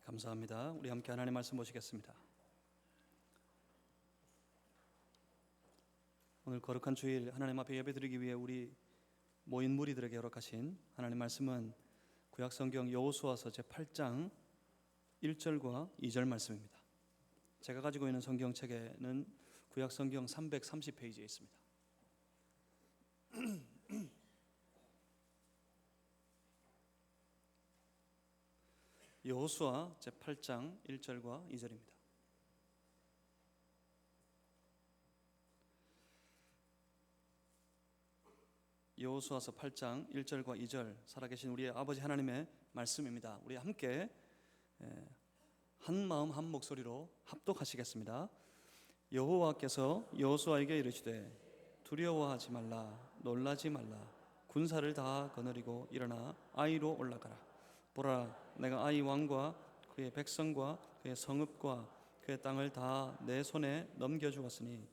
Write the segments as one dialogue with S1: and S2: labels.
S1: 감사합니다. 우리 함께 하나님의 말씀 보시겠습니다. 오늘 거룩한 주일 하나님 앞에 예배드리기 위해 우리 모인 무리들에게 허락하신 하나님 말씀은 구약성경 여호수아서 제8장 1절과 2절 말씀입니다. 제가 가지고 있는 성경책에는 구약성경 330페이지에 있습니다. 여호수아 제8장 1절과 2절입니다. 여호수아서 8장 1절과 2절 살아계신 우리의 아버지 하나님의 말씀입니다. 우리 함께 한 마음 한 목소리로 합독하시겠습니다. 여호와께서 여호수아에게 이르시되 두려워하지 말라, 놀라지 말라. 군사를 다 거느리고 일어나 아이로 올라가라. 보라, 내가 아이 왕과 그의 백성과 그의 성읍과 그의 땅을 다 내 손에 넘겨주었으니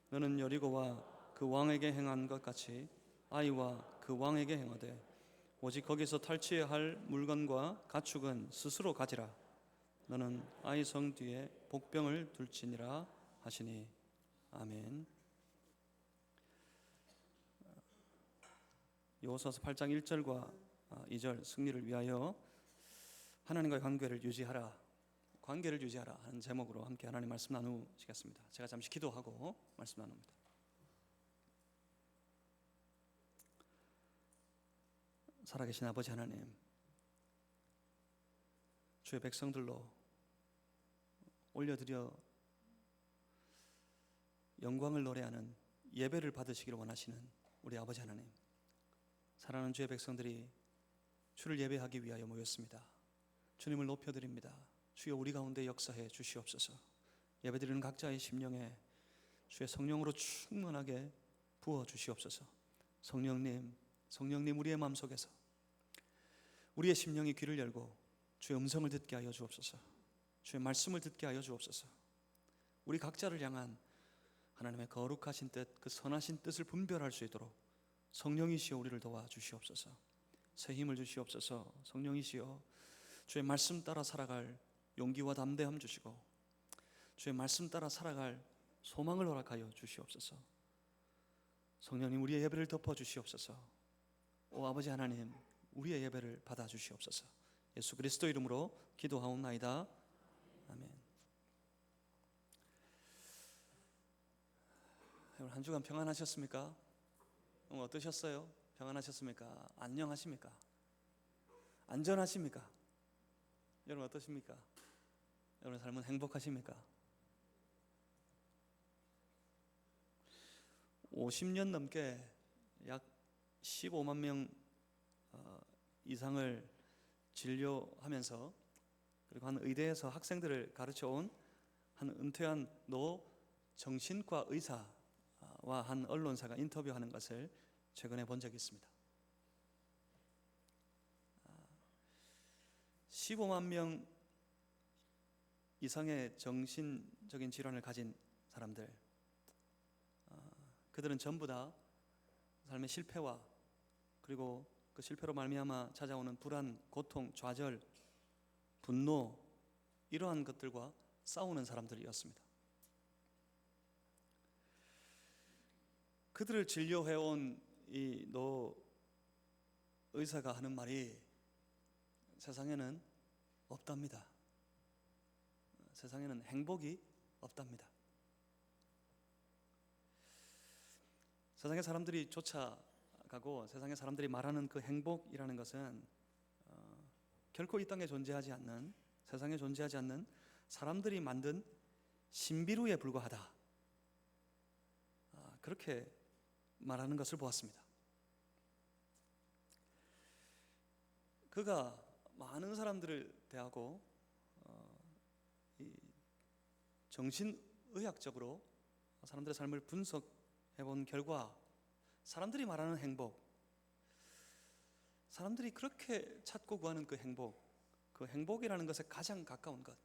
S1: 너는 여리고와 그 왕에게 행한 것 같이 아이와 그 왕에게 행하되 오직 거기서 탈취해야 할 물건과 가축은 스스로 가지라. 너는 아이 성 뒤에 복병을 둘지니라 하시니. 아멘. 여호수아서 8장 1절과 2절 승리를 위하여 하나님과의 관계를 유지하라 하는 제목으로 함께 하나님 말씀 나누시겠습니다. 제가 잠시 기도하고 말씀 나눕니다. 살아계신 아버지 하나님, 주의 백성들로 올려드려 영광을 노래하는 예배를 받으시기를 원하시는 우리 아버지 하나님, 사랑하는 주의 백성들이 주를 예배하기 위하여 모였습니다. 주님을 높여드립니다. 주여, 우리 가운데 역사해 주시옵소서. 예배드리는 각자의 심령에 주의 성령으로 충만하게 부어 주시옵소서. 성령님 우리의 마음속에서 우리의 심령이 귀를 열고 주의 음성을 듣게 하여 주옵소서. 주의 말씀을 듣게 하여 주옵소서. 우리 각자를 향한 하나님의 거룩하신 뜻, 그 선하신 뜻을 분별할 수 있도록 성령이시여 우리를 도와주시옵소서. 새 힘을 주시옵소서. 성령이시여 주의 말씀 따라 살아갈 용기와 담대함 주시고 주의 말씀 따라 살아갈 소망을 허락하여 주시옵소서. 성령님, 우리의 예배를 덮어 주시옵소서. 오 아버지 하나님, 우리의 예배를 받아 주시옵소서. 예수 그리스도 이름으로 기도하옵나이다. 아멘. 여러분, 한 주간 평안하셨습니까? 오늘 어떠셨어요? 평안하셨습니까? 안녕하십니까? 안전하십니까? 여러분 어떠십니까? 여러분의 삶은 행복하십니까? 50년 넘게 약 15만 명 이상을 진료하면서 그리고 한 의대에서 학생들을 가르쳐온 한 은퇴한 노 정신과 의사와 한 언론사가 인터뷰하는 것을 최근에 본 적이 있습니다. 15만 명 이상의 정신적인 질환을 가진 사람들, 그들은 전부 다 삶의 실패와 그리고 그 실패로 말미암아 찾아오는 불안, 고통, 좌절, 분노, 이러한 것들과 싸우는 사람들이었습니다. 그들을 진료해온 이 노 의사가 하는 말이 세상에는 없답니다. 세상에는 행복이 없답니다. 세상의 사람들이 쫓아가고 세상의 사람들이 말하는 그 행복이라는 것은 결코 이 땅에 존재하지 않는, 세상에 존재하지 않는 사람들이 만든 신비루에 불과하다, 그렇게 말하는 것을 보았습니다. 그가 많은 사람들을 대하고 정신의학적으로 사람들의 삶을 분석해본 결과 사람들이 말하는 행복, 사람들이 그렇게 찾고 구하는 그 행복이라는 것에 가장 가까운 것,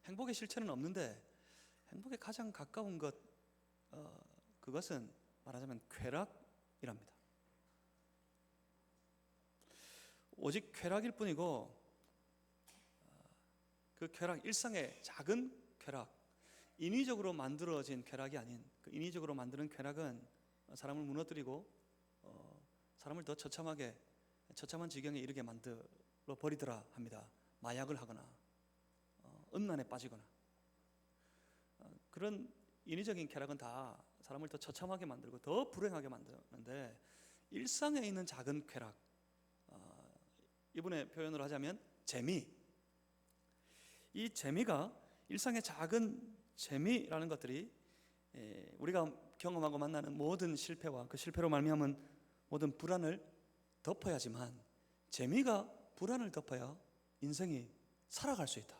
S1: 행복의 실체는 없는데 행복에 가장 가까운 것, 그것은 말하자면 쾌락이랍니다. 오직 쾌락일 뿐이고 그 쾌락, 일상의 작은 쾌락, 인위적으로 만들어진 쾌락이 아닌 그 인위적으로 만드는 쾌락은 사람을 무너뜨리고 사람을 더 처참한 지경에 이르게 만들어 버리더라 합니다. 마약을 하거나 음란에 빠지거나 그런 인위적인 쾌락은 다 사람을 더 처참하게 만들고 더 불행하게 만드는데, 일상에 있는 작은 쾌락, 이분의 표현으로 하자면 재미, 이 재미가, 일상의 작은 재미라는 것들이 우리가 경험하고 만나는 모든 실패와 그 실패로 말미암은 모든 불안을 덮어야지만, 재미가 불안을 덮어야 인생이 살아갈 수 있다,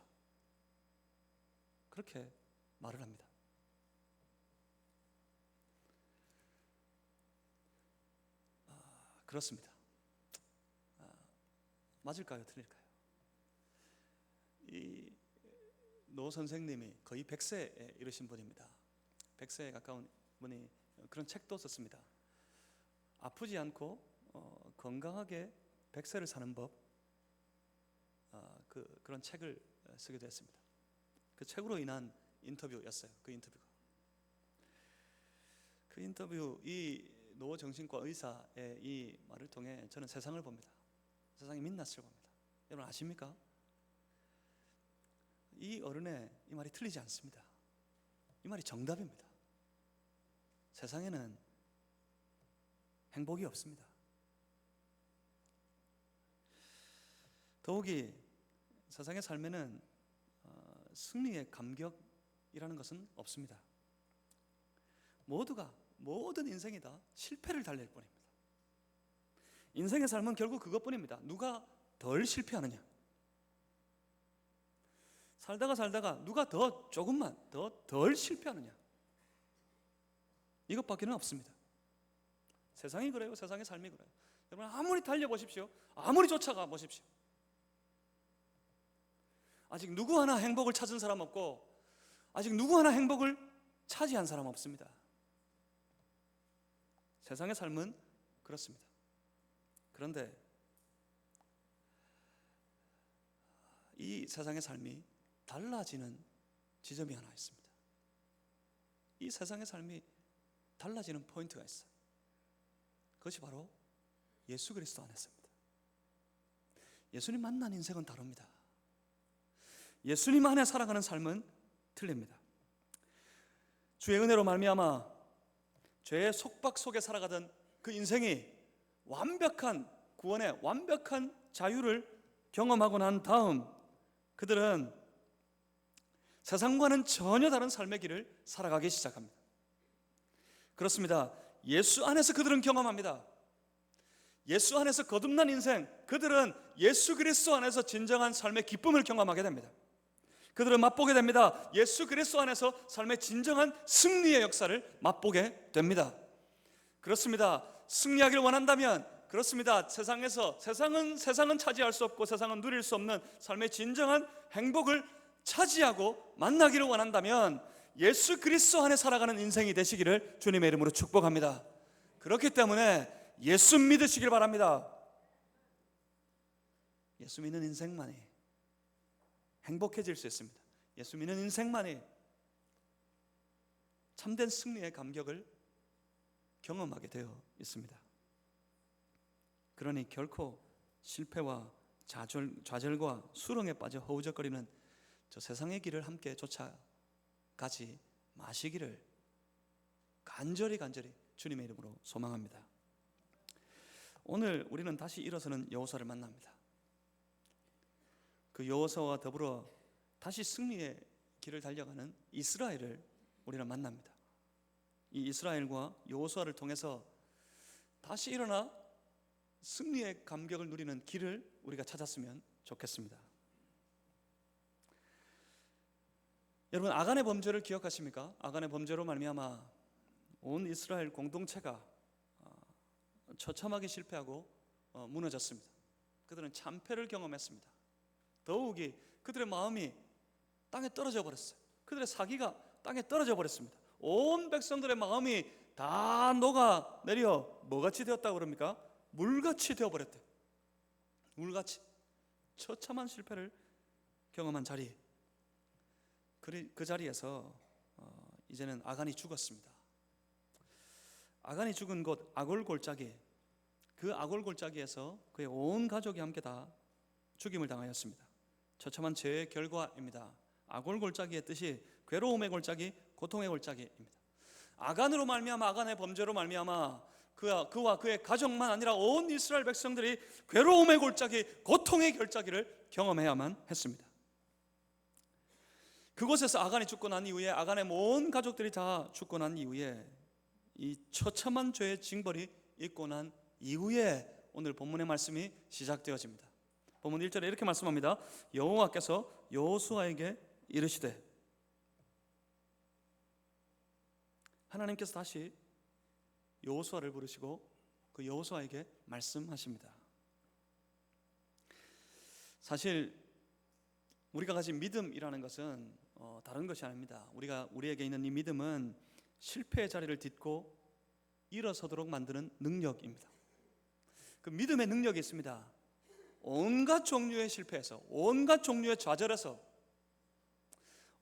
S1: 그렇게 말을 합니다. 그렇습니다. 맞을까요? 틀릴까요? 이 노 선생님이 거의 100세에 이르신 분입니다. 100세에 가까운 분이 그런 책도 썼습니다. 아프지 않고 건강하게 100세를 사는 법, 그런 책을 쓰기도 했습니다. 그 책으로 인한 인터뷰였어요. 그 인터뷰, 이 노정신과 의사의 이 말을 통해 저는 세상을 봅니다. 세상의 민낯을 봅니다. 여러분 아십니까? 이 어른의 이 말이 틀리지 않습니다. 이 말이 정답입니다. 세상에는 행복이 없습니다. 더욱이 세상의 삶에는 승리의 감격이라는 것은 없습니다. 모든 인생이 다 실패를 달랠 뿐입니다. 인생의 삶은 결국 그것뿐입니다. 누가 덜 실패하느냐, 살다가 누가 조금만 덜 실패하느냐, 이것밖에는 없습니다. 세상이 그래요. 세상의 삶이 그래요. 여러분 아무리 달려보십시오, 아무리 쫓아가 보십시오, 아직 누구 하나 행복을 찾은 사람 없고, 아직 누구 하나 행복을 차지한 사람 없습니다. 세상의 삶은 그렇습니다. 그런데 이 세상의 삶이 달라지는 지점이 하나 있습니다. 이 세상의 삶이 달라지는 포인트가 있어요. 그것이 바로 예수 그리스도 안에 있습니다. 예수님 만난 인생은 다릅니다. 예수님 안에 살아가는 삶은 틀립니다. 주의 은혜로 말미암아 죄의 속박 속에 살아가던 그 인생이 완벽한 구원의 완벽한 자유를 경험하고 난 다음, 그들은 세상과는 전혀 다른 삶의 길을 살아가기 시작합니다. 그렇습니다. 예수 안에서 그들은 경험합니다. 예수 안에서 거듭난 인생, 그들은 예수 그리스도 안에서 진정한 삶의 기쁨을 경험하게 됩니다. 그들은 맛보게 됩니다. 예수 그리스도 안에서 삶의 진정한 승리의 역사를 맛보게 됩니다. 그렇습니다. 승리하기를 원한다면, 그렇습니다. 세상은 차지할 수 없고 세상은 누릴 수 없는 삶의 진정한 행복을 차지하고 만나기를 원한다면 예수 그리스도 안에 살아가는 인생이 되시기를 주님의 이름으로 축복합니다. 그렇기 때문에 예수 믿으시길 바랍니다. 예수 믿는 인생만이 행복해질 수 있습니다. 예수 믿는 인생만이 참된 승리의 감격을 경험하게 되어 있습니다. 그러니 결코 실패와 좌절과 수렁에 빠져 허우적거리는 저 세상의 길을 함께 쫓아가지 마시기를 간절히 주님의 이름으로 소망합니다. 오늘 우리는 다시 일어서는 여호수아를 만납니다. 그 여호수아와 더불어 다시 승리의 길을 달려가는 이스라엘을 우리는 만납니다. 이 이스라엘과 여호수아를 통해서 다시 일어나 승리의 감격을 누리는 길을 우리가 찾았으면 좋겠습니다. 여러분 아간의 범죄를 기억하십니까? 아간의 범죄로 말미암아 온 이스라엘 공동체가 처참하게 실패하고 무너졌습니다. 그들은 참패를 경험했습니다. 더욱이 그들의 마음이 땅에 떨어져 버렸어요. 그들의 사기가 땅에 떨어져 버렸습니다. 온 백성들의 마음이 다 녹아내려 뭐같이 되었다고 그럽니까? 물같이 되어버렸대요. 물같이 처참한 실패를 경험한 자리, 그 자리에서 이제는 아간이 죽었습니다. 아간이 죽은 곳 아골 골짜기, 그 아골 골짜기에서 그의 온 가족이 함께 다 죽임을 당하였습니다. 처참한 죄의 결과입니다. 아골 골짜기의 뜻이 괴로움의 골짜기, 고통의 골짜기입니다. 아간으로 말미암아, 아간의 범죄로 말미암아 그와 그의 가족만 아니라 온 이스라엘 백성들이 괴로움의 골짜기, 고통의 골짜기를 경험해야만 했습니다. 그곳에서 아간이 죽고 난 이후에, 아간의 모든 가족들이 다 죽고 난 이후에, 이 처참한 죄의 징벌이 있고 난 이후에 오늘 본문의 말씀이 시작되어집니다. 본문 1절에 이렇게 말씀합니다. 여호와께서 여호수아에게 이르시되, 하나님께서 다시 여호수아를 부르시고 그 여호수아에게 말씀하십니다. 사실 우리가 가진 믿음이라는 것은 다른 것이 아닙니다. 우리에게 있는 이 믿음은 실패의 자리를 딛고 일어서도록 만드는 능력입니다. 그 믿음의 능력이 있습니다. 온갖 종류의 실패에서, 온갖 종류의 좌절에서,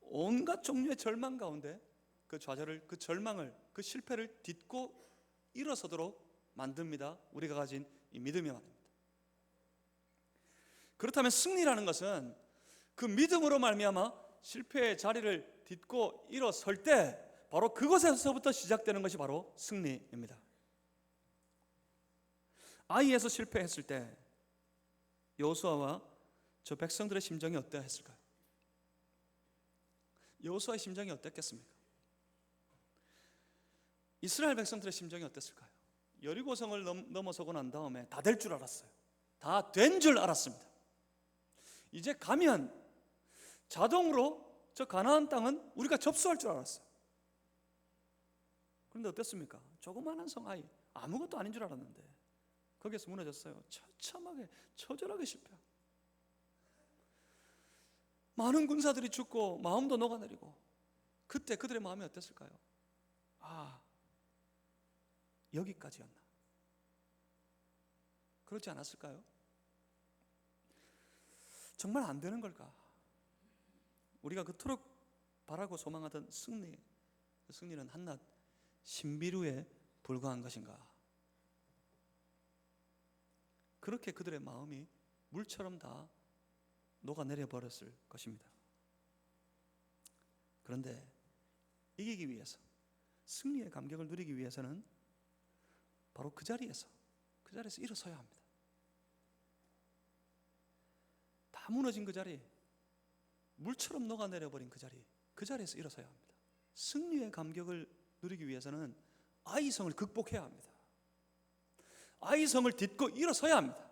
S1: 온갖 종류의 절망 가운데 그 좌절을, 그 절망을, 그 실패를 딛고 일어서도록 만듭니다. 우리가 가진 이 믿음이 말입니다. 그렇다면 승리라는 것은 그 믿음으로 말미암아 실패의 자리를 딛고 일어설 때 바로 그곳에서부터 시작되는 것이 바로 승리입니다. 아이에서 실패했을 때 여호수아와 저 백성들의 심정이 어떠했을까요? 여호수아의 심정이 어땠겠습니까? 이스라엘 백성들의 심정이 어땠을까요? 여리고성을 넘어서고 난 다음에 다 될 줄 알았어요. 다 된 줄 알았습니다. 이제 가면 자동으로 저 가나안 땅은 우리가 접수할 줄 알았어요. 그런데 어땠습니까? 조그마한 성 아이, 아무것도 아닌 줄 알았는데 거기에서 무너졌어요. 처참하게, 처절하게 실패하고 많은 군사들이 죽고 마음도 녹아내리고, 그때 그들의 마음이 어땠을까요? 여기까지였나? 그렇지 않았을까요? 정말 안 되는 걸까? 우리가 그토록 바라고 소망하던 승리, 그 승리는 한낱 신비루에 불과한 것인가? 그렇게 그들의 마음이 물처럼 다 녹아내려 버렸을 것입니다. 그런데 이기기 위해서, 승리의 감격을 누리기 위해서는 바로 그 자리에서 일어서야 합니다. 다 무너진 그 자리, 물처럼 녹아내려 버린 그 자리에서 일어서야 합니다. 승리의 감격을 누리기 위해서는 아이성을 극복해야 합니다. 아이성을 딛고 일어서야 합니다.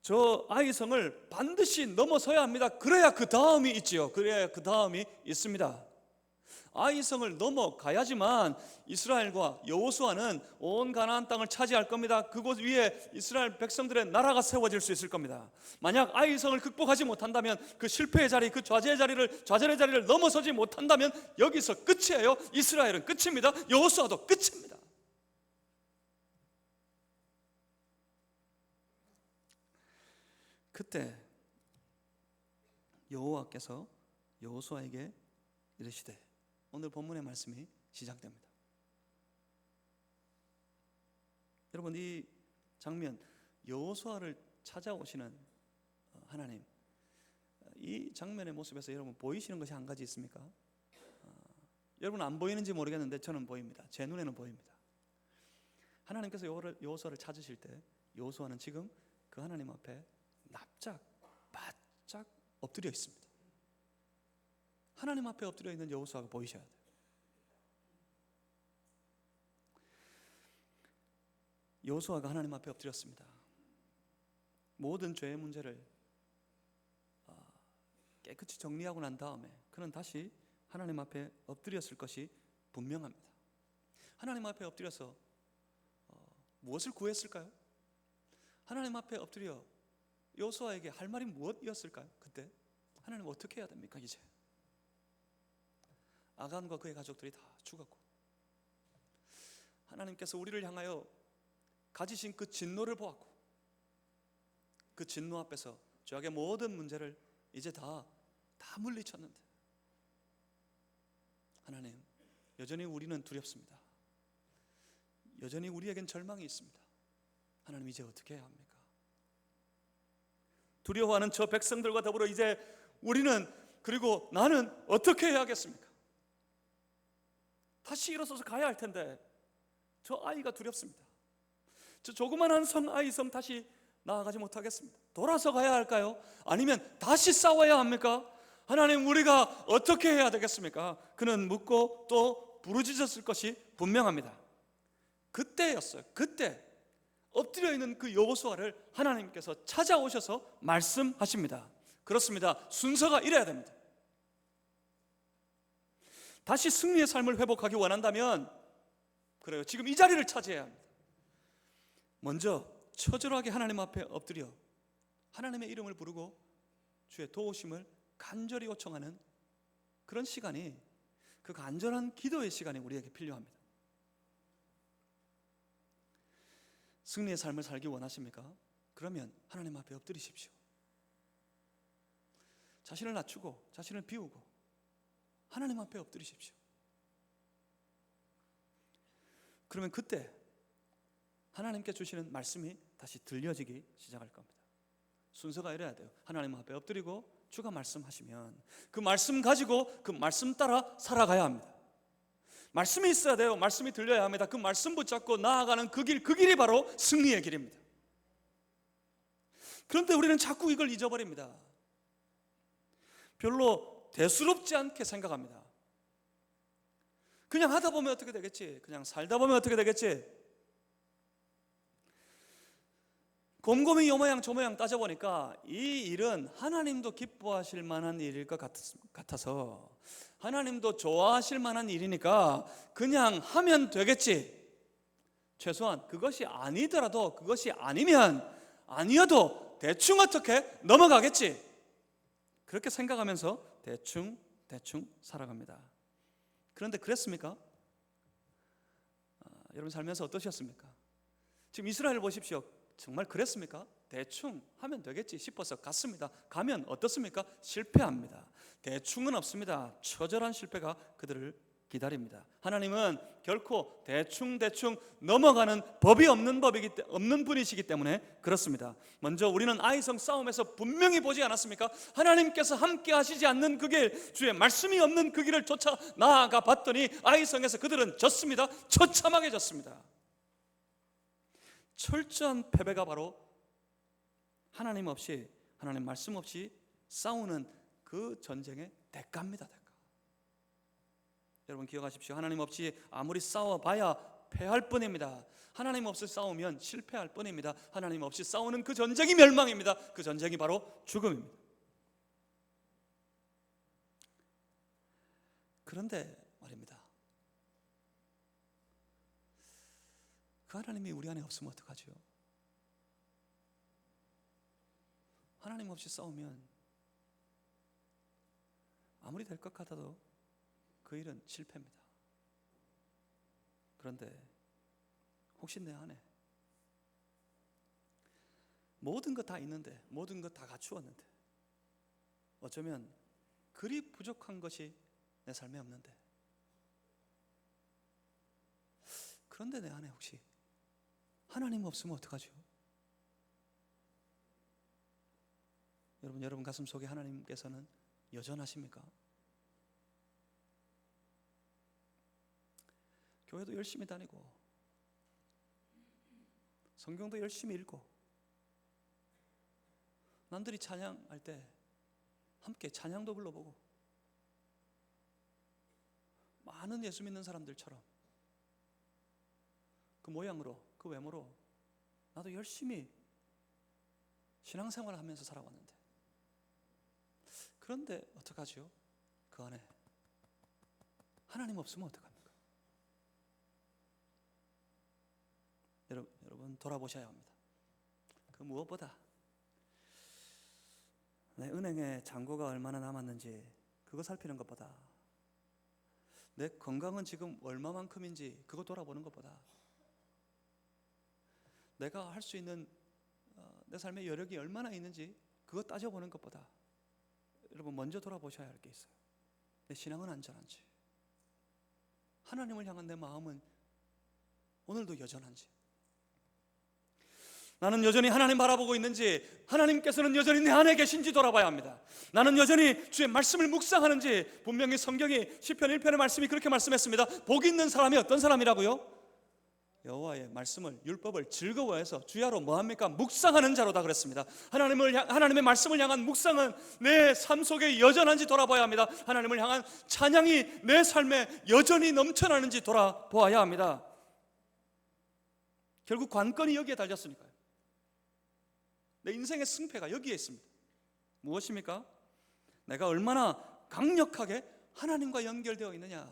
S1: 저 아이성을 반드시 넘어서야 합니다. 그래야 그 다음이 있지요. 그래야 그 다음이 있습니다. 아이성을 넘어가야지만 이스라엘과 여호수아는 온 가나안 땅을 차지할 겁니다. 그곳 위에 이스라엘 백성들의 나라가 세워질 수 있을 겁니다. 만약 아이성을 극복하지 못한다면, 그 실패의 자리, 그 좌절의 자리를 넘어서지 못한다면 여기서 끝이에요. 이스라엘은 끝입니다. 여호수아도 끝입니다. 그때 여호와께서 여호수아에게 이르시되, 오늘 본문의 말씀이 시작됩니다. 여러분, 이 장면, 여호수아를 찾아오시는 하나님, 이 장면의 모습에서 여러분 보이시는 것이 한 가지 있습니까? 여러분 안 보이는지 모르겠는데 저는 보입니다. 제 눈에는 보입니다. 하나님께서 여호수아를 찾으실 때 여호수아는 지금 그 하나님 앞에 납작 바짝 엎드려 있습니다. 하나님 앞에 엎드려 있는 여호수아가 보이셔야 돼요. 여호수아가 하나님 앞에 엎드렸습니다. 모든 죄의 문제를 깨끗이 정리하고 난 다음에 그는 다시 하나님 앞에 엎드렸을 것이 분명합니다. 하나님 앞에 엎드려서 무엇을 구했을까요? 하나님 앞에 엎드려 여호수아에게 할 말이 무엇이었을까요? 그때 하나님 어떻게 해야 됩니까? 이제 아간과 그의 가족들이 다 죽었고, 하나님께서 우리를 향하여 가지신 그 진노를 보았고, 그 진노 앞에서 죄악의 모든 문제를 이제 다 물리쳤는데 하나님, 여전히 우리는 두렵습니다. 여전히 우리에겐 절망이 있습니다. 하나님, 이제 어떻게 해야 합니까? 두려워하는 저 백성들과 더불어 이제 우리는, 그리고 나는 어떻게 해야겠습니까? 다시 일어서서 가야 할 텐데 저 아이가 두렵습니다. 저 조그만한 아이 섬 다시 나아가지 못하겠습니다. 돌아서 가야 할까요? 아니면 다시 싸워야 합니까? 하나님, 우리가 어떻게 해야 되겠습니까? 그는 묻고 또 부르짖었을 것이 분명합니다. 그때였어요. 그때 엎드려 있는 그 여호수아를 하나님께서 찾아오셔서 말씀하십니다. 그렇습니다. 순서가 이래야 됩니다. 다시 승리의 삶을 회복하기 원한다면, 그래요, 지금 이 자리를 차지해야 합니다. 먼저 처절하게 하나님 앞에 엎드려 하나님의 이름을 부르고 주의 도우심을 간절히 요청하는 그런 시간이, 그 간절한 기도의 시간이 우리에게 필요합니다. 승리의 삶을 살기 원하십니까? 그러면 하나님 앞에 엎드리십시오. 자신을 낮추고 자신을 비우고 하나님 앞에 엎드리십시오. 그러면 그때 하나님께 주시는 말씀이 다시 들려지기 시작할 겁니다. 순서가 이래야 돼요. 하나님 앞에 엎드리고 주가 말씀하시면 그 말씀 가지고 그 말씀 따라 살아가야 합니다. 말씀이 있어야 돼요. 말씀이 들려야 합니다. 그 말씀 붙잡고 나아가는 그 길이 바로 승리의 길입니다. 그런데 우리는 자꾸 이걸 잊어버립니다. 별로 대수롭지 않게 생각합니다. 그냥 하다 보면 어떻게 되겠지? 그냥 살다 보면 어떻게 되겠지? 곰곰이 요 모양 저 모양 따져보니까 이 일은 하나님도 기뻐하실 만한 일일 것 같아서, 하나님도 좋아하실 만한 일이니까 그냥 하면 되겠지. 최소한 그것이 아니더라도, 그것이 아니어도 대충 어떻게 넘어가겠지. 그렇게 생각하면서 대충 살아갑니다. 그런데 그랬습니까? 여러분 살면서 어떠셨습니까? 지금 이스라엘 보십시오. 정말 그랬습니까? 대충 하면 되겠지 싶어서 갔습니다. 가면 어떻습니까? 실패합니다. 대충은 없습니다. 처절한 실패가 그들을 기다립니다. 하나님은 결코 대충 넘어가는 법이 없는 분이시기 때문에 그렇습니다. 먼저 우리는 아이성 싸움에서 분명히 보지 않았습니까? 하나님께서 함께 하시지 않는 그 길, 주의 말씀이 없는 그 길을 쫓아 나아가 봤더니 아이성에서 그들은 졌습니다. 처참하게 졌습니다. 철저한 패배가 바로 하나님 없이, 하나님 말씀 없이 싸우는 그 전쟁의 대가입니다. 대가. 여러분 기억하십시오. 하나님 없이 아무리 싸워봐야 패할 뿐입니다. 하나님 없이 싸우면 실패할 뿐입니다. 하나님 없이 싸우는 그 전쟁이 멸망입니다. 그 전쟁이 바로 죽음입니다. 그런데 말입니다, 그 하나님이 우리 안에 없으면 어떡하죠? 하나님 없이 싸우면 아무리 될 것 같아도 그 일은 실패입니다. 그런데 혹시 내 안에 모든 것 다 있는데, 모든 것 다 갖추었는데, 어쩌면 그리 부족한 것이 내 삶에 없는데, 그런데 내 안에 혹시 하나님 없으면 어떡하죠? 여러분 가슴 속에 하나님께서는 여전하십니까? 교회도 열심히 다니고 성경도 열심히 읽고 남들이 찬양할 때 함께 찬양도 불러보고 많은 예수 믿는 사람들처럼 그 모양으로, 그 외모로 나도 열심히 신앙생활을 하면서 살아왔는데, 그런데 어떡하지요? 그 안에 하나님 없으면 어떡합니까? 여러분 돌아보셔야 합니다. 그 무엇보다 내 은행에 잔고가 얼마나 남았는지 그거 살피는 것보다, 내 건강은 지금 얼마만큼인지 그거 돌아보는 것보다, 내가 할 수 있는 내 삶의 여력이 얼마나 있는지 그거 따져보는 것보다 여러분 먼저 돌아보셔야 할 게 있어요. 내 신앙은 안전한지, 하나님을 향한 내 마음은 오늘도 여전한지, 나는 여전히 하나님 바라보고 있는지, 하나님께서는 여전히 내 안에 계신지 돌아봐야 합니다. 나는 여전히 주의 말씀을 묵상하는지. 분명히 성경이 시편 1편의 말씀이 그렇게 말씀했습니다. 복 있는 사람이 어떤 사람이라고요? 여호와의 말씀을, 율법을 즐거워해서 주야로 뭐합니까? 묵상하는 자로다 그랬습니다. 하나님의 말씀을 향한 묵상은 내 삶 속에 여전한지 돌아봐야 합니다. 하나님을 향한 찬양이 내 삶에 여전히 넘쳐나는지 돌아보아야 합니다. 결국 관건이 여기에 달렸으니까요. 내 인생의 승패가 여기에 있습니다. 무엇입니까? 내가 얼마나 강력하게 하나님과 연결되어 있느냐,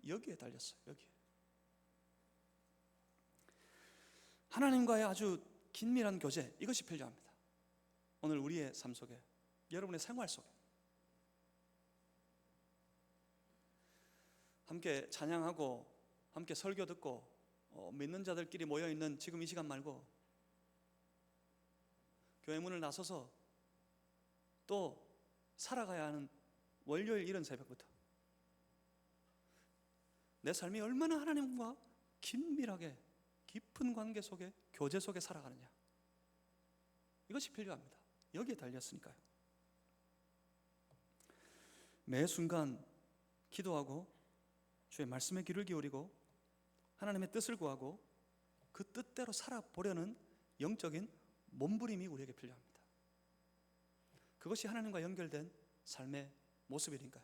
S1: 여기에 달렸어요. 여기에. 하나님과의 아주 긴밀한 교제, 이것이 필요합니다. 오늘 우리의 삶 속에, 여러분의 생활 속에 함께 찬양하고 함께 설교 듣고 믿는 자들끼리 모여있는 지금 이 시간 말고 교회 문을 나서서 또 살아가야 하는 월요일 이른 새벽부터 내 삶이 얼마나 하나님과 긴밀하게 깊은 관계 속에, 교제 속에 살아가느냐, 이것이 필요합니다. 여기에 달렸으니까요. 매 순간 기도하고 주의 말씀에 귀를 기울이고 하나님의 뜻을 구하고 그 뜻대로 살아보려는 영적인 몸부림이 우리에게 필요합니다. 그것이 하나님과 연결된 삶의 모습이니까요.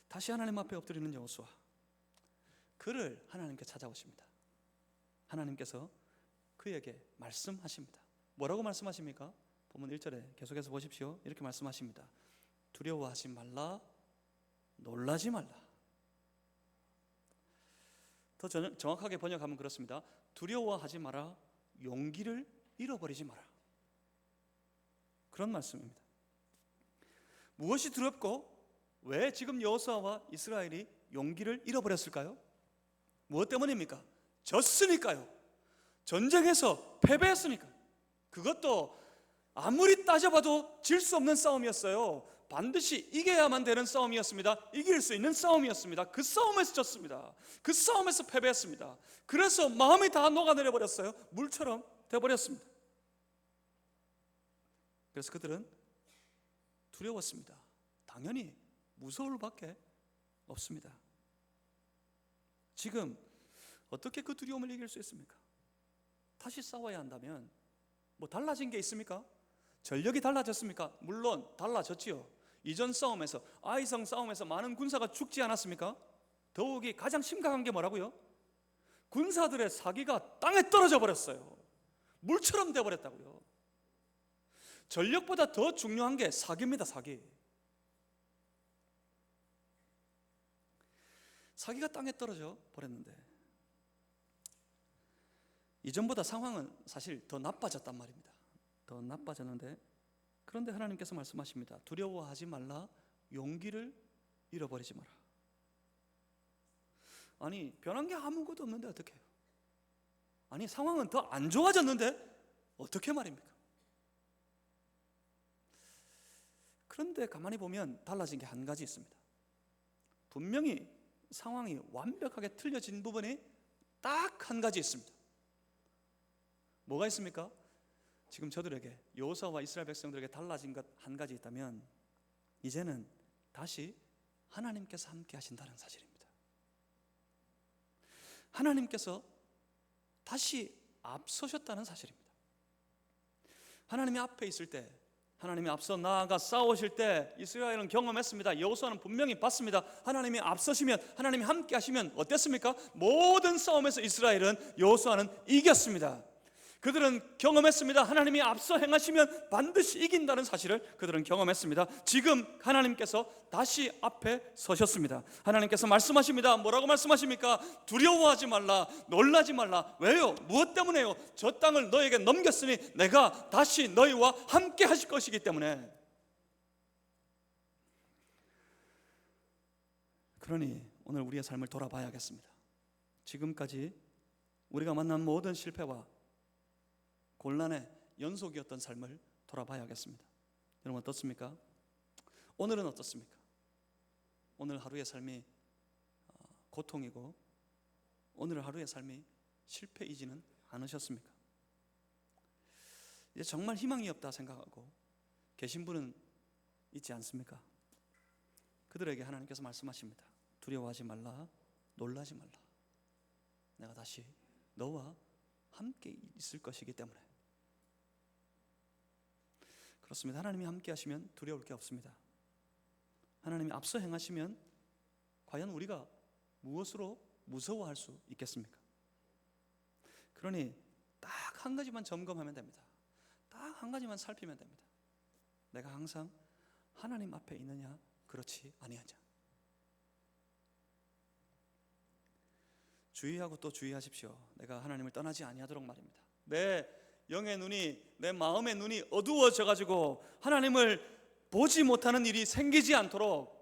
S1: 다시 하나님 앞에 엎드리는 여호수아, 그를 하나님께 찾아오십니다. 하나님께서 그에게 말씀하십니다. 뭐라고 말씀하십니까? 본문 1절에 계속해서 보십시오. 이렇게 말씀하십니다. 두려워하지 말라, 놀라지 말라. 더 정확하게 번역하면 그렇습니다. 두려워하지 마라, 용기를 잃어버리지 마라. 그런 말씀입니다. 무엇이 두렵고 왜 지금 여호수아와 이스라엘이 용기를 잃어버렸을까요? 무엇 때문입니까? 졌으니까요. 전쟁에서 패배했으니까. 그것도 아무리 따져봐도 질 수 없는 싸움이었어요. 반드시 이겨야만 되는 싸움이었습니다. 이길 수 있는 싸움이었습니다. 그 싸움에서 졌습니다. 그 싸움에서 패배했습니다. 그래서 마음이 다 녹아내려 버렸어요. 물처럼 되어버렸습니다. 그래서 그들은 두려웠습니다. 당연히 무서울 밖에 없습니다. 지금 어떻게 그 두려움을 이길 수 있습니까? 다시 싸워야 한다면 뭐 달라진 게 있습니까? 전력이 달라졌습니까? 물론 달라졌지요. 이전 싸움에서, 아이성 싸움에서 많은 군사가 죽지 않았습니까? 더욱이 가장 심각한 게 뭐라고요? 군사들의 사기가 땅에 떨어져 버렸어요. 물처럼 되어버렸다고요. 전력보다 더 중요한 게 사기입니다. 사기가 땅에 떨어져 버렸는데 이전보다 상황은 사실 더 나빠졌단 말입니다. 더 나빠졌는데, 그런데 하나님께서 말씀하십니다. 두려워하지 말라, 용기를 잃어버리지 마라. 아니, 변한 게 아무것도 없는데 어떻게 해요? 아니, 상황은 더 안 좋아졌는데 어떻게 말입니까? 그런데 가만히 보면 달라진 게 한 가지 있습니다. 분명히 상황이 완벽하게 틀려진 부분이 딱 한 가지 있습니다. 뭐가 있습니까? 지금 저들에게, 여호수아와 이스라엘 백성들에게 달라진 것 한 가지 있다면, 이제는 다시 하나님께서 함께 하신다는 사실입니다. 하나님께서 다시 앞서셨다는 사실입니다. 하나님이 앞에 있을 때, 하나님이 앞서 나아가 싸우실 때 이스라엘은 경험했습니다. 여호수아는 분명히 봤습니다. 하나님이 앞서시면, 하나님이 함께 하시면 어땠습니까? 모든 싸움에서 이스라엘은, 여호수아는 이겼습니다. 그들은 경험했습니다. 하나님이 앞서 행하시면 반드시 이긴다는 사실을 그들은 경험했습니다. 지금 하나님께서 다시 앞에 서셨습니다. 하나님께서 말씀하십니다. 뭐라고 말씀하십니까? 두려워하지 말라, 놀라지 말라. 왜요? 무엇 때문에요? 저 땅을 너에게 넘겼으니 내가 다시 너희와 함께 하실 것이기 때문에. 그러니 오늘 우리의 삶을 돌아봐야겠습니다. 지금까지 우리가 만난 모든 실패와 곤란의 연속이었던 삶을 돌아봐야겠습니다. 여러분 어떻습니까? 오늘은 어떻습니까? 오늘 하루의 삶이 고통이고 오늘 하루의 삶이 실패이지는 않으셨습니까? 이제 정말 희망이 없다 생각하고 계신 분은 있지 않습니까? 그들에게 하나님께서 말씀하십니다. 두려워하지 말라, 놀라지 말라. 내가 다시 너와 함께 있을 것이기 때문에. 그렇습니다. 하나님이 함께 하시면 두려울 게 없습니다. 하나님이 앞서 행하시면 과연 우리가 무엇으로 무서워할 수 있겠습니까? 그러니 딱 한 가지만 점검하면 됩니다. 딱 한 가지만 살피면 됩니다. 내가 항상 하나님 앞에 있느냐, 그렇지 아니하냐. 주의하고 또 주의하십시오. 내가 하나님을 떠나지 아니하도록 말입니다. 내 영의 눈이, 내 마음의 눈이 어두워져 가지고 하나님을 보지 못하는 일이 생기지 않도록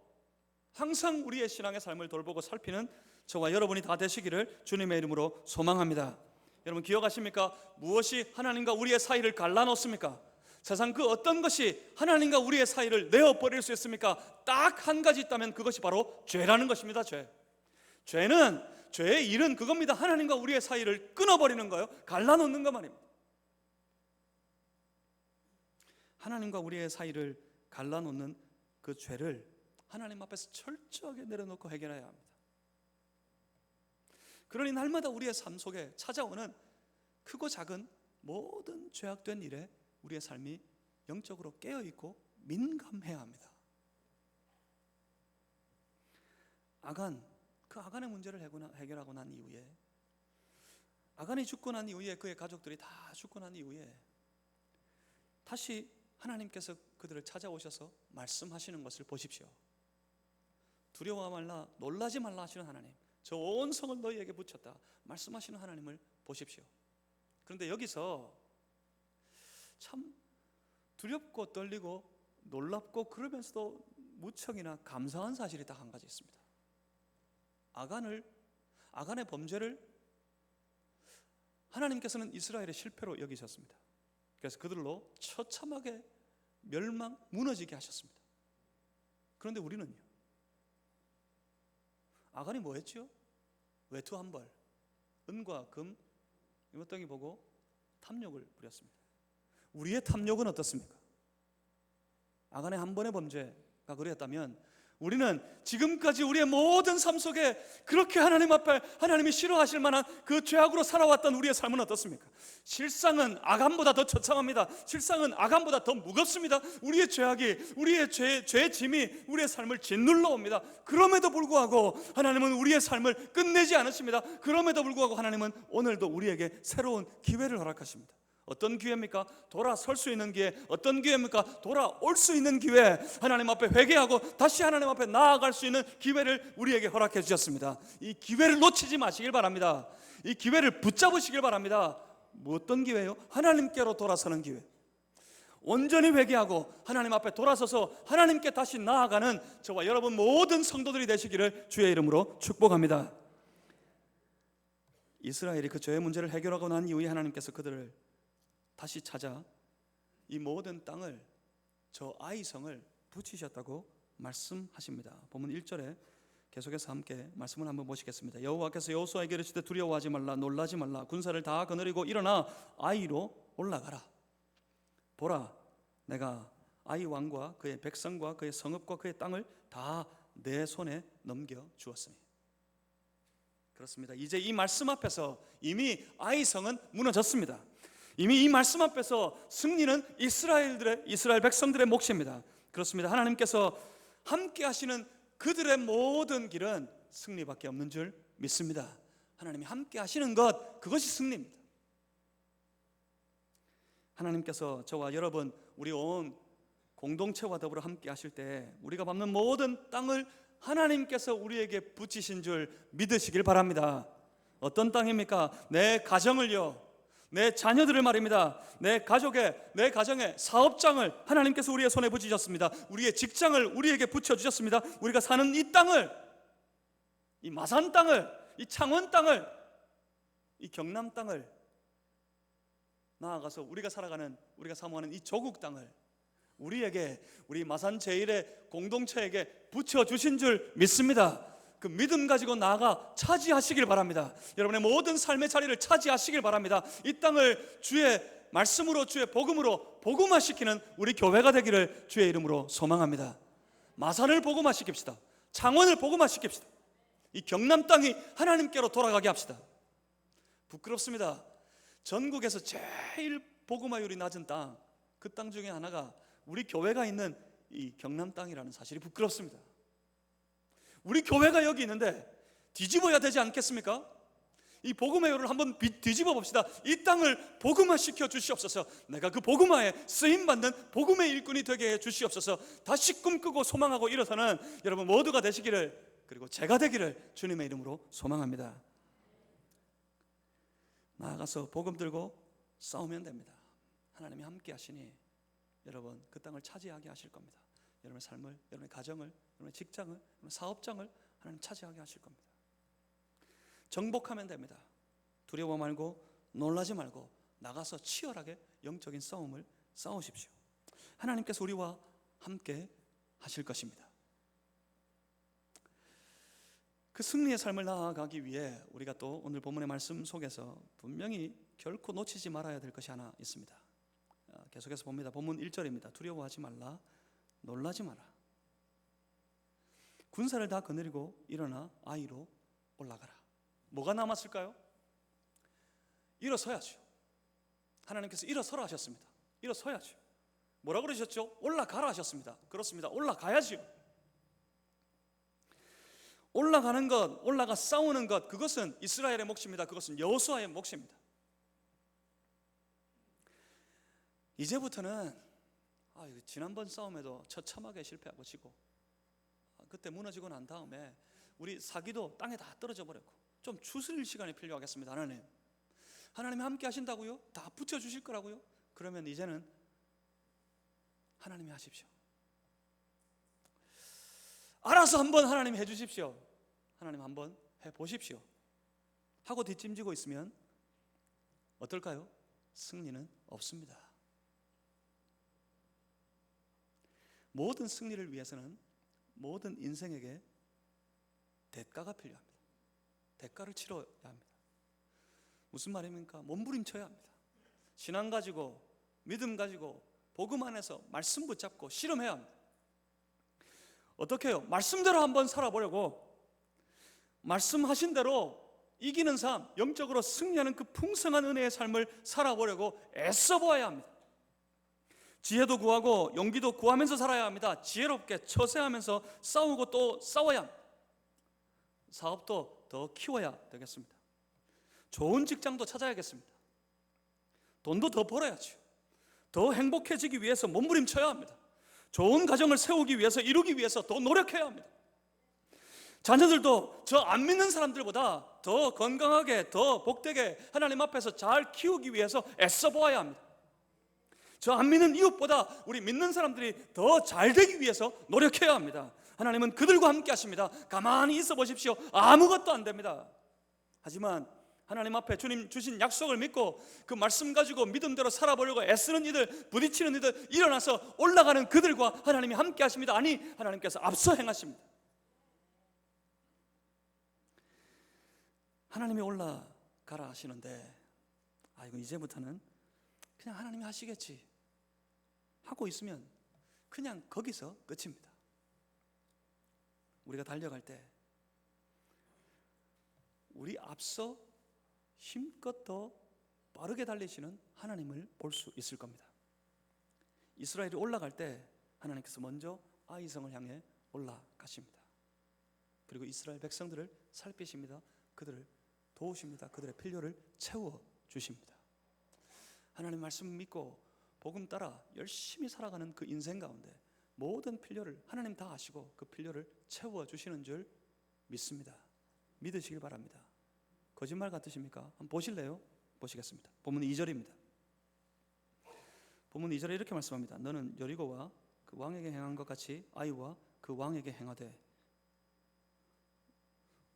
S1: 항상 우리의 신앙의 삶을 돌보고 살피는 저와 여러분이 다 되시기를 주님의 이름으로 소망합니다. 여러분 기억하십니까? 무엇이 하나님과 우리의 사이를 갈라놓습니까? 세상 그 어떤 것이 하나님과 우리의 사이를 내어버릴 수 있습니까? 딱 한 가지 있다면 그것이 바로 죄라는 것입니다. 죄의 일은 그겁니다. 하나님과 우리의 사이를 끊어버리는 거예요. 갈라놓는 것 말입니다. 하나님과 우리의 사이를 갈라놓는 그 죄를 하나님 앞에서 철저하게 내려놓고 해결해야 합니다. 그러니 날마다 우리의 삶 속에 찾아오는 크고 작은 모든 죄악된 일에 우리의 삶이 영적으로 깨어있고 민감해야 합니다. 그 아간의 문제를 해결하고 난 이후에, 아간이 죽고 난 이후에, 그의 가족들이 다 죽고 난 이후에 다시 하나님께서 그들을 찾아오셔서 말씀하시는 것을 보십시오. 두려워 말라, 놀라지 말라 하시는 하나님, 저 온 성을 너희에게 붙였다 말씀하시는 하나님을 보십시오. 그런데 여기서 참 두렵고 떨리고 놀랍고 그러면서도 무척이나 감사한 사실이 딱 한 가지 있습니다. 아간의 범죄를 하나님께서는 이스라엘의 실패로 여기셨습니다. 그래서 그들로 처참하게 무너지게 하셨습니다. 그런데 우리는요, 아간이 뭐 했죠? 외투 한 벌, 은과 금, 이것덩이 보고 탐욕을 부렸습니다. 우리의 탐욕은 어떻습니까? 아간의 한 번의 범죄가 그랬다면 우리는 지금까지 우리의 모든 삶 속에 그렇게 하나님 앞에 하나님이 싫어하실 만한 그 죄악으로 살아왔던 우리의 삶은 어떻습니까? 실상은 아간보다 더 처참합니다. 실상은 아간보다 더 무겁습니다. 우리의 죄악이, 우리의 죄의 짐이 우리의 삶을 짓눌러 옵니다. 그럼에도 불구하고 하나님은 우리의 삶을 끝내지 않으십니다. 그럼에도 불구하고 하나님은 오늘도 우리에게 새로운 기회를 허락하십니다. 어떤 기회입니까? 돌아설 수 있는 기회. 어떤 기회입니까? 돌아올 수 있는 기회. 하나님 앞에 회개하고 다시 하나님 앞에 나아갈 수 있는 기회를 우리에게 허락해 주셨습니다. 이 기회를 놓치지 마시길 바랍니다. 이 기회를 붙잡으시길 바랍니다. 어떤 기회예요? 하나님께로 돌아서는 기회. 온전히 회개하고 하나님 앞에 돌아서서 하나님께 다시 나아가는 저와 여러분 모든 성도들이 되시기를 주의 이름으로 축복합니다. 이스라엘이 그 죄의 문제를 해결하고 난 이후에 하나님께서 그들을 다시 찾아 이 모든 땅을, 저 아이성을 붙이셨다고 말씀하십니다. 본문 1절에 계속해서 함께 말씀을 한번 보시겠습니다. 여호와께서 여호수아에게 이르시되 두려워하지 말라, 놀라지 말라. 군사를 다 거느리고 일어나 아이로 올라가라. 보라, 내가 아이 왕과 그의 백성과 그의 성읍과 그의 땅을 다 내 손에 넘겨 주었으니. 그렇습니다. 이제 이 말씀 앞에서 이미 아이성은 무너졌습니다. 이미 이 말씀 앞에서 승리는 이스라엘 백성들의 몫입니다. 그렇습니다. 하나님께서 함께 하시는 그들의 모든 길은 승리밖에 없는 줄 믿습니다. 하나님이 함께 하시는 것, 그것이 승리입니다. 하나님께서 저와 여러분, 우리 온 공동체와 더불어 함께 하실 때 우리가 밟는 모든 땅을 하나님께서 우리에게 붙이신 줄 믿으시길 바랍니다. 어떤 땅입니까? 내 가정을요, 내 자녀들을 말입니다. 내 가정의 사업장을 하나님께서 우리의 손에 붙이셨습니다. 우리의 직장을 우리에게 붙여주셨습니다. 우리가 사는 이 땅을, 이 마산 땅을, 이 창원 땅을, 이 경남 땅을, 나아가서 우리가 사모하는 이 조국 땅을 우리에게, 우리 마산 제일의 공동체에게 붙여주신 줄 믿습니다. 그 믿음 가지고 나아가 차지하시길 바랍니다. 여러분의 모든 삶의 자리를 차지하시길 바랍니다. 이 땅을 주의 말씀으로, 주의 복음으로 복음화시키는 우리 교회가 되기를 주의 이름으로 소망합니다. 마산을 복음화시킵시다. 창원을 복음화시킵시다. 이 경남 땅이 하나님께로 돌아가게 합시다. 부끄럽습니다. 전국에서 제일 복음화율이 낮은 땅, 그 땅 중에 하나가 우리 교회가 있는 이 경남 땅이라는 사실이 부끄럽습니다. 우리 교회가 여기 있는데 뒤집어야 되지 않겠습니까? 이 복음화율을 한번 뒤집어 봅시다. 이 땅을 복음화시켜 주시옵소서. 내가 그 복음화에 쓰임받는 복음의 일꾼이 되게 해 주시옵소서. 다시 꿈꾸고 소망하고 일어서는 여러분 모두가 되시기를, 그리고 제가 되기를 주님의 이름으로 소망합니다. 나아가서 복음 들고 싸우면 됩니다. 하나님이 함께 하시니 여러분 그 땅을 차지하게 하실 겁니다. 여러분의 삶을, 여러분의 가정을, 여러분의 직장을, 여러분의 사업장을 하나님 차지하게 하실 겁니다. 정복하면 됩니다. 두려워 말고 놀라지 말고 나가서 치열하게 영적인 싸움을 싸우십시오. 하나님께서 우리와 함께 하실 것입니다. 그 승리의 삶을 나아가기 위해 우리가 또 오늘 본문의 말씀 속에서 분명히 결코 놓치지 말아야 될 것이 하나 있습니다. 계속해서 봅니다. 본문 1절입니다. 두려워하지 말라, 놀라지 마라. 군사를 다 거느리고 일어나 아이로 올라가라. 뭐가 남았을까요? 일어서야죠. 하나님께서 일어서라 하셨습니다. 일어서야죠. 뭐라 그러셨죠? 올라가라 하셨습니다. 그렇습니다. 올라가야죠. 올라가는 것, 올라가 싸우는 것, 그것은 이스라엘의 몫입니다. 그것은 여호수아의 몫입니다. 이제부터는 지난번 싸움에도 처참하게 실패하고 지고, 그때 무너지고 난 다음에 우리 사기도 땅에 다 떨어져 버렸고 좀 추스릴 시간이 필요하겠습니다. 하나님이 함께 하신다고요? 다 붙여주실 거라고요? 그러면 이제는 하나님이 하십시오. 알아서 한번 하나님이 해주십시오. 하나님 한번 해보십시오 하고 뒷짐지고 있으면 어떨까요? 승리는 없습니다. 모든 승리를 위해서는 모든 인생에게 대가가 필요합니다. 대가를 치러야 합니다. 무슨 말입니까? 몸부림쳐야 합니다. 신앙 가지고, 믿음 가지고, 복음 안에서 말씀 붙잡고 실험해야 합니다. 어떻게 해요? 말씀대로 한번 살아보려고, 말씀하신 대로 이기는 삶, 영적으로 승리하는 그 풍성한 은혜의 삶을 살아보려고 애써보아야 합니다. 지혜도 구하고 용기도 구하면서 살아야 합니다. 지혜롭게 처세하면서 싸우고 또 싸워야 합니다. 사업도 더 키워야 되겠습니다. 좋은 직장도 찾아야겠습니다. 돈도 더 벌어야죠. 더 행복해지기 위해서 몸부림쳐야 합니다. 좋은 가정을 세우기 위해서, 이루기 위해서 더 노력해야 합니다. 자녀들도 저 안 믿는 사람들보다 더 건강하게, 더 복되게 하나님 앞에서 잘 키우기 위해서 애써 보아야 합니다. 저 안 믿는 이웃보다 우리 믿는 사람들이 더 잘 되기 위해서 노력해야 합니다. 하나님은 그들과 함께 하십니다. 가만히 있어 보십시오. 아무것도 안 됩니다. 하지만 하나님 앞에 주님 주신 약속을 믿고 그 말씀 가지고 믿음대로 살아보려고 애쓰는 이들, 부딪히는 이들, 일어나서 올라가는 그들과 하나님이 함께 하십니다. 아니, 하나님께서 앞서 행하십니다. 하나님이 올라가라 하시는데, 이거 이제부터는 그냥 하나님이 하시겠지 하고 있으면 그냥 거기서 끝입니다. 우리가 달려갈 때 우리 앞서 힘껏 더 빠르게 달리시는 하나님을 볼 수 있을 겁니다. 이스라엘이 올라갈 때 하나님께서 먼저 아이성을 향해 올라가십니다. 그리고 이스라엘 백성들을 살피십니다. 그들을 도우십니다. 그들의 필요를 채워주십니다. 하나님 말씀 믿고 복음 따라 열심히 살아가는 그 인생 가운데 모든 필요를 하나님 다 아시고 그 필요를 채워주시는 줄 믿습니다. 믿으시길 바랍니다. 거짓말 같으십니까? 한번 보실래요? 보시겠습니다. 본문 2절입니다. 본문 2절에 이렇게 말씀합니다. 너는 여리고와 그 왕에게 행한 것 같이 아이와 그 왕에게 행하되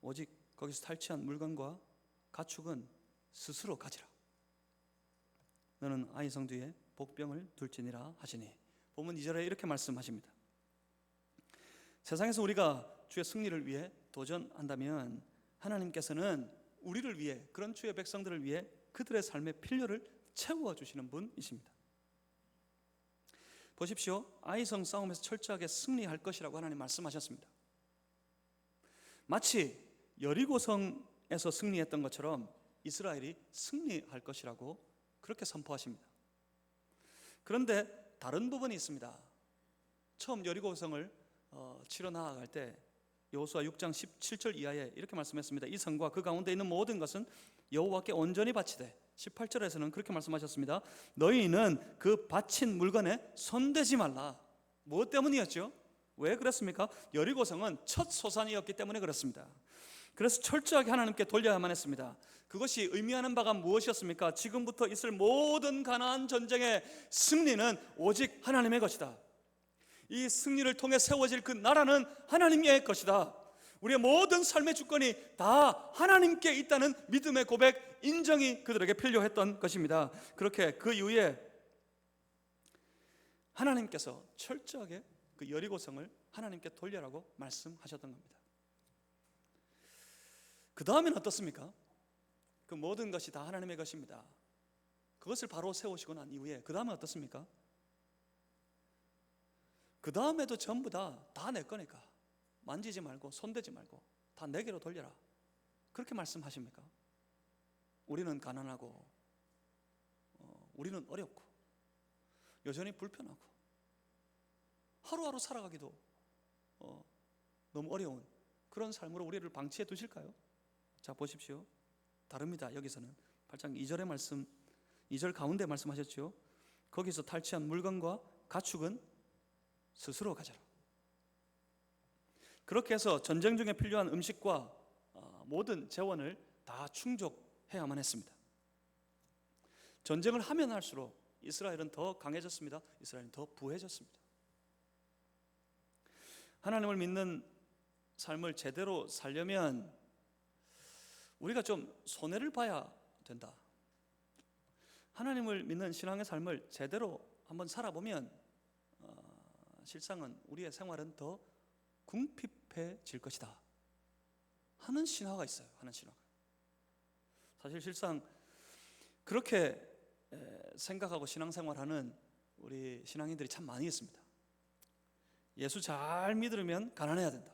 S1: 오직 거기서 탈취한 물건과 가축은 스스로 가지라. 너는 아이 성 뒤에 복병을 둘지니라 하시니, 본문 2절에 이렇게 말씀하십니다. 세상에서 우리가 주의 승리를 위해 도전한다면 하나님께서는 우리를 위해, 그런 주의 백성들을 위해 그들의 삶의 필요를 채워주시는 분이십니다. 보십시오. 아이성 싸움에서 철저하게 승리할 것이라고 하나님 말씀하셨습니다. 마치 여리고성에서 승리했던 것처럼 이스라엘이 승리할 것이라고 그렇게 선포하십니다. 그런데 다른 부분이 있습니다. 처음 여리고성을 치러 나아갈 때 여호수아 6장 17절 이하에 이렇게 말씀했습니다. 이 성과 그 가운데 있는 모든 것은 여호와께 온전히 바치되, 18절에서는 그렇게 말씀하셨습니다. 너희는 그 바친 물건에 손대지 말라. 무엇 때문이었죠? 왜 그랬습니까? 여리고성은 첫 소산이었기 때문에 그렇습니다. 그래서 철저하게 하나님께 돌려야만 했습니다. 그것이 의미하는 바가 무엇이었습니까? 지금부터 있을 모든 가나안 전쟁의 승리는 오직 하나님의 것이다. 이 승리를 통해 세워질 그 나라는 하나님의 것이다. 우리의 모든 삶의 주권이 다 하나님께 있다는 믿음의 고백, 인정이 그들에게 필요했던 것입니다. 그렇게 그 이후에 하나님께서 철저하게 그 여리고성을 하나님께 돌려라고 말씀하셨던 겁니다. 그 다음엔 어떻습니까? 그 모든 것이 다 하나님의 것입니다. 그것을 바로 세우시고 난 이후에 그 다음에 어떻습니까? 그 다음에도 전부 다 내 거니까 만지지 말고 손대지 말고 다 내게로 돌려라. 그렇게 말씀하십니까? 우리는 가난하고 우리는 어렵고 여전히 불편하고 하루하루 살아가기도 너무 어려운 그런 삶으로 우리를 방치해 두실까요? 자, 보십시오. 다릅니다. 여기서는 8장 2절의 말씀, 2절 가운데 말씀하셨죠. 거기서 탈취한 물건과 가축은 스스로 가져라. 그렇게 해서 전쟁 중에 필요한 음식과 모든 재원을 다 충족해야만 했습니다. 전쟁을 하면 할수록 이스라엘은 더 강해졌습니다. 이스라엘은 더 부해졌습니다. 하나님을 믿는 삶을 제대로 살려면 우리가 좀 손해를 봐야 된다. 하나님을 믿는 신앙의 삶을 제대로 한번 살아보면 실상은 우리의 생활은 더 궁핍해질 것이다 하는 신화가 있어요. 하는 신화가. 사실 실상 그렇게 생각하고 신앙생활하는 우리 신앙인들이 참 많이 있습니다. 예수 잘 믿으려면 가난해야 된다.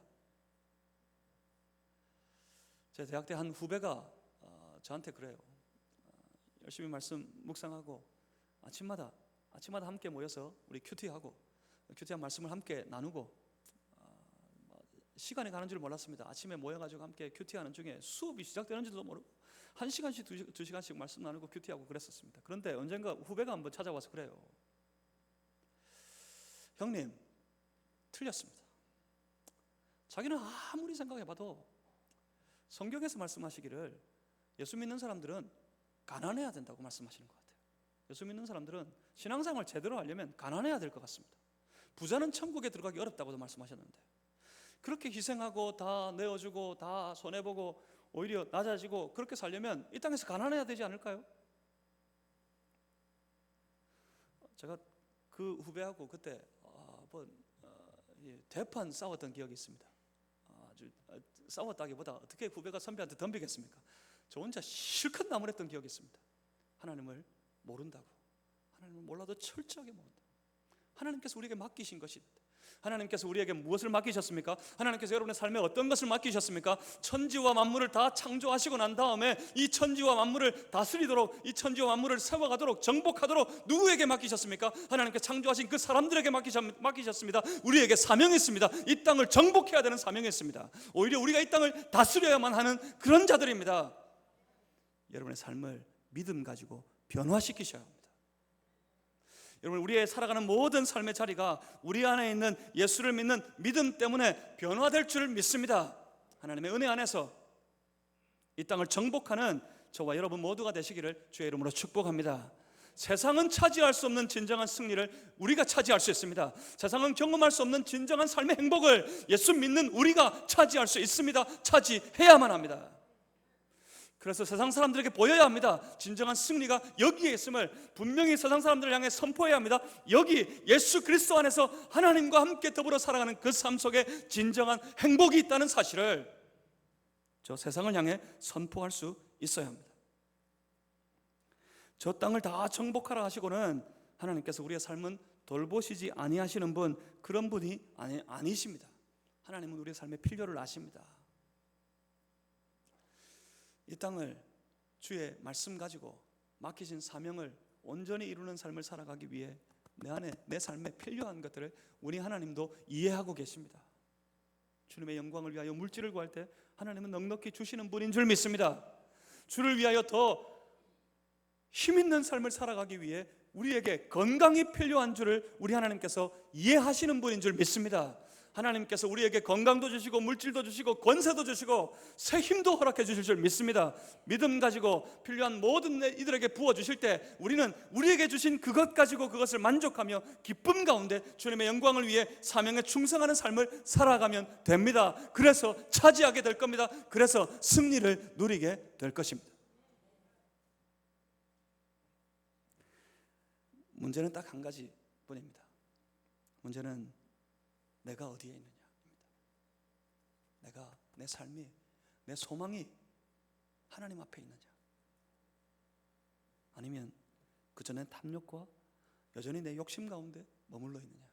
S1: 제 대학 때 한 후배가 저한테 그래요. 열심히 말씀 묵상하고 아침마다 함께 모여서 우리 큐티하고 큐티한 말씀을 함께 나누고 시간이 가는 줄 몰랐습니다. 아침에 모여가지고 함께 큐티하는 중에 수업이 시작되는지도 모르고 1시간씩 2시간씩 말씀 나누고 큐티하고 그랬었습니다. 그런데 언젠가 후배가 한번 찾아와서 그래요. 형님, 틀렸습니다. 자기는 아무리 생각해봐도 성경에서 말씀하시기를 예수 믿는 사람들은 가난해야 된다고 말씀하시는 것 같아요. 예수 믿는 사람들은 신앙생활 제대로 하려면 가난해야 될 것 같습니다. 부자는 천국에 들어가기 어렵다고도 말씀하셨는데 그렇게 희생하고 다 내어주고 다 손해보고 오히려 낮아지고 그렇게 살려면 이 땅에서 가난해야 되지 않을까요? 제가 그 후배하고 그때 대판 싸웠던 기억이 있습니다. 아주 싸웠다기보다 어떻게 후배가 선배한테 덤비겠습니까? 저 혼자 실컷 나무랬던 기억이 있습니다. 하나님을 모른다고, 하나님을 몰라도 철저하게 모른다. 하나님께서 우리에게 맡기신 것이 있는데 하나님께서 우리에게 무엇을 맡기셨습니까? 하나님께서 여러분의 삶에 어떤 것을 맡기셨습니까? 천지와 만물을 다 창조하시고 난 다음에 이 천지와 만물을 다스리도록, 이 천지와 만물을 세워가도록, 정복하도록 누구에게 맡기셨습니까? 하나님께 창조하신 그 사람들에게 맡기셨습니다. 우리에게 사명이 있습니다. 이 땅을 정복해야 되는 사명이 있습니다. 오히려 우리가 이 땅을 다스려야만 하는 그런 자들입니다. 여러분의 삶을 믿음 가지고 변화시키셔야 합니다. 여러분, 우리의 살아가는 모든 삶의 자리가 우리 안에 있는 예수를 믿는 믿음 때문에 변화될 줄 믿습니다. 하나님의 은혜 안에서 이 땅을 정복하는 저와 여러분 모두가 되시기를 주의 이름으로 축복합니다. 세상은 차지할 수 없는 진정한 승리를 우리가 차지할 수 있습니다. 세상은 경험할 수 없는 진정한 삶의 행복을 예수 믿는 우리가 차지할 수 있습니다. 차지해야만 합니다. 그래서 세상 사람들에게 보여야 합니다. 진정한 승리가 여기에 있음을 분명히 세상 사람들을 향해 선포해야 합니다. 여기 예수 그리스도 안에서 하나님과 함께 더불어 살아가는 그 삶 속에 진정한 행복이 있다는 사실을 저 세상을 향해 선포할 수 있어야 합니다. 저 땅을 다 정복하라 하시고는 하나님께서 우리의 삶은 돌보시지 아니하시는 분, 그런 분이 아니십니다. 하나님은 우리의 삶의 필요를 아십니다. 이 땅을 주의 말씀 가지고 맡기신 사명을 온전히 이루는 삶을 살아가기 위해 내 안에 내 삶에 필요한 것들을 우리 하나님도 이해하고 계십니다. 주님의 영광을 위하여 물질을 구할 때 하나님은 넉넉히 주시는 분인 줄 믿습니다. 주를 위하여 더 힘있는 삶을 살아가기 위해 우리에게 건강이 필요한 줄을 우리 하나님께서 이해하시는 분인 줄 믿습니다. 하나님께서 우리에게 건강도 주시고 물질도 주시고 권세도 주시고 새 힘도 허락해 주실 줄 믿습니다. 믿음 가지고 필요한 모든 이들에게 부어주실 때 우리는 우리에게 주신 그것 가지고 그것을 만족하며 기쁨 가운데 주님의 영광을 위해 사명에 충성하는 삶을 살아가면 됩니다. 그래서 차지하게 될 겁니다. 그래서 승리를 누리게 될 것입니다. 문제는 딱 한 가지 뿐입니다. 문제는 내가 어디에 있느냐입니다. 내가, 내 삶이, 내 소망이 하나님 앞에 있느냐, 아니면 그전에 탐욕과 여전히 내 욕심 가운데 머물러 있느냐,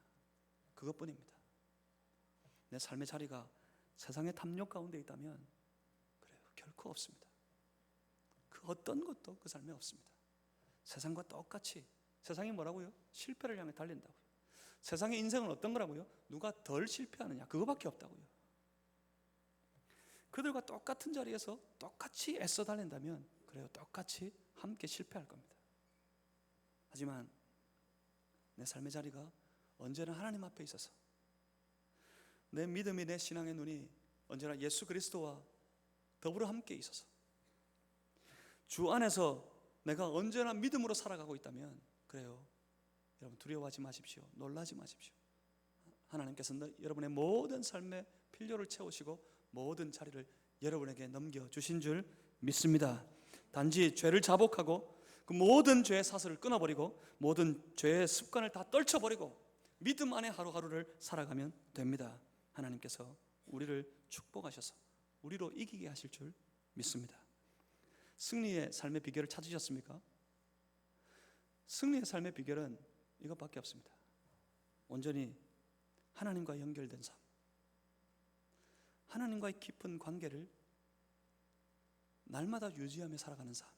S1: 그것뿐입니다. 내 삶의 자리가 세상의 탐욕 가운데 있다면 그래요, 결코 없습니다. 그 어떤 것도 그 삶에 없습니다. 세상과 똑같이, 세상이 뭐라고요? 실패를 향해 달린다고요. 세상의 인생은 어떤 거라고요? 누가 덜 실패하느냐, 그거밖에 없다고요. 그들과 똑같은 자리에서 똑같이 애써 달린다면 그래요, 똑같이 함께 실패할 겁니다. 하지만 내 삶의 자리가 언제나 하나님 앞에 있어서 내 믿음이, 내 신앙의 눈이 언제나 예수 그리스도와 더불어 함께 있어서 주 안에서 내가 언제나 믿음으로 살아가고 있다면 그래요, 여러분 두려워하지 마십시오. 놀라지 마십시오. 하나님께서 여러분의 모든 삶의 필요를 채우시고 모든 자리를 여러분에게 넘겨주신 줄 믿습니다. 단지 죄를 자복하고 그 모든 죄의 사슬을 끊어버리고 모든 죄의 습관을 다 떨쳐버리고 믿음 안에 하루하루를 살아가면 됩니다. 하나님께서 우리를 축복하셔서 우리로 이기게 하실 줄 믿습니다. 승리의 삶의 비결을 찾으셨습니까? 승리의 삶의 비결은 이것밖에 없습니다. 온전히 하나님과 연결된 삶, 하나님과의 깊은 관계를 날마다 유지하며 살아가는 삶,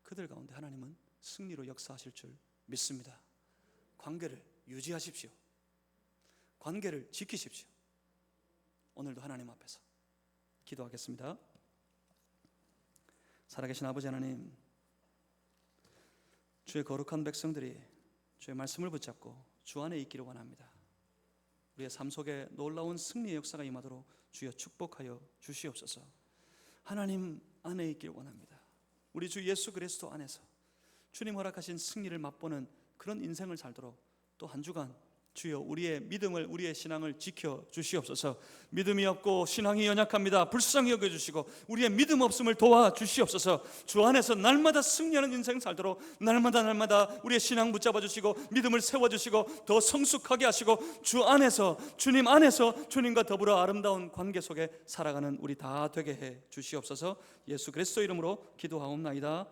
S1: 그들 가운데 하나님은 승리로 역사하실 줄 믿습니다. 관계를 유지하십시오. 관계를 지키십시오. 오늘도 하나님 앞에서 기도하겠습니다. 살아계신 아버지 하나님, 주의 거룩한 백성들이 주의 말씀을 붙잡고 주 안에 있기를 원합니다. 우리의 삶 속에 놀라운 승리의 역사가 임하도록 주여 축복하여 주시옵소서. 하나님 안에 있기를 원합니다. 우리 주 예수 그리스도 안에서 주님 허락하신 승리를 맛보는 그런 인생을 살도록 또 한 주간 주여 우리의 믿음을, 우리의 신앙을 지켜 주시옵소서. 믿음이 없고 신앙이 연약합니다. 불쌍히 여겨주시고 우리의 믿음 없음을 도와주시옵소서. 주 안에서 날마다 승리하는 인생 살도록 날마다 우리의 신앙 붙잡아 주시고 믿음을 세워주시고 더 성숙하게 하시고 주 안에서, 주님 안에서 주님과 더불어 아름다운 관계 속에 살아가는 우리 다 되게 해 주시옵소서. 예수 그리스도 이름으로 기도하옵나이다.